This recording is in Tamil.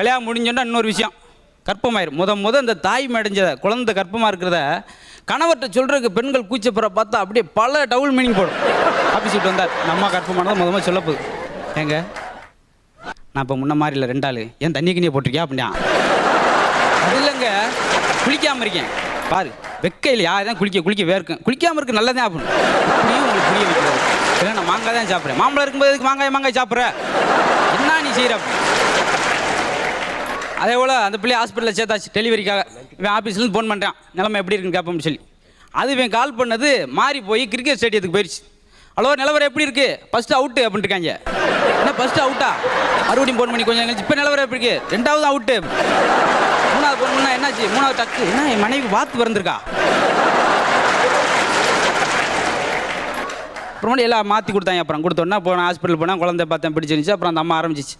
கல்யாணம் முடிஞ்சோன்னா இன்னொரு விஷயம் கற்பமாயிரும். இந்த தாய் அடைஞ்ச குழந்தை கற்பமாக இருக்கிறத கணவர்கிட்ட சொல்கிறதுக்கு பெண்கள் கூச்சப்புற பார்த்தா அப்படியே பல டபுள் மீனிங் போடும். ஆஃபீஸ் விட்டு வந்தார், நம்ம கற்பமானதை சொல்ல போகுது, ஏங்க நான் இப்போ முன்ன மாதிரி இல்லை 2 ஆள், ஏன் தண்ணி கிண்ணியை போட்டிருக்கியா அப்படின்னா, அது இல்லைங்க குளிக்காமல் இருக்கேன் பாரு, வெக்க இல்லையா தான் குளிக்க வேர்க்கும், குளிக்காமல் இருக்கு நல்லதான் அப்படின்னு இப்படியும் உங்களுக்கு புரிய வைக்கிறது. இல்லை நான் மாங்காய் தான் சாப்பிட்றேன், மாம்பழம் இருக்கும்போது எதுக்கு மாங்காய் சாப்பிட்ற, என்ன நீ செய்கிற. அதே போல் அந்த பிள்ளை ஹாஸ்பிட்டலில் சேர்த்தாச்சு டெலிவரிக்காக. இவன் ஆஃபீஸ்லேருந்து ஃபோன் பண்ணுறான், நிலைமை எப்படி இருக்குன்னு கேட்போம்னு சொல்லி. அது இவன் கால் பண்ணது மாறி போய் கிரிக்கெட் ஸ்டேடியத்துக்கு போயிடுச்சு. ஹலோ நிலவரம் எப்படி இருக்குது, ஃபஸ்ட்டு அவுட்டு அப்படின்ட்டு இருக்காங்க. என்ன ஃபஸ்ட்டு அவுட்டா, மறுபடியும் ஃபோன் பண்ணி கொஞ்சம் கழிச்சு இப்போ நிலவரம் எப்படி இருக்குது, 2வது அவுட்டு, 3வது ஃபோன் பண்ணால் என்னாச்சு, 3வது டக்கு, என்ன என் மனைவி வாத்து பிறந்திருக்கா. அப்புறம் எல்லாம் மாற்றி கொடுத்தாங்க. அப்புறம் கொடுத்தோன்னா போனால் ஹாஸ்பிட்டல் போனால் குழந்தை பார்த்தேன் பிடிச்சிருந்துச்சு. அப்புறம் அந்த அம்மா ஆரம்பிச்சிச்சு,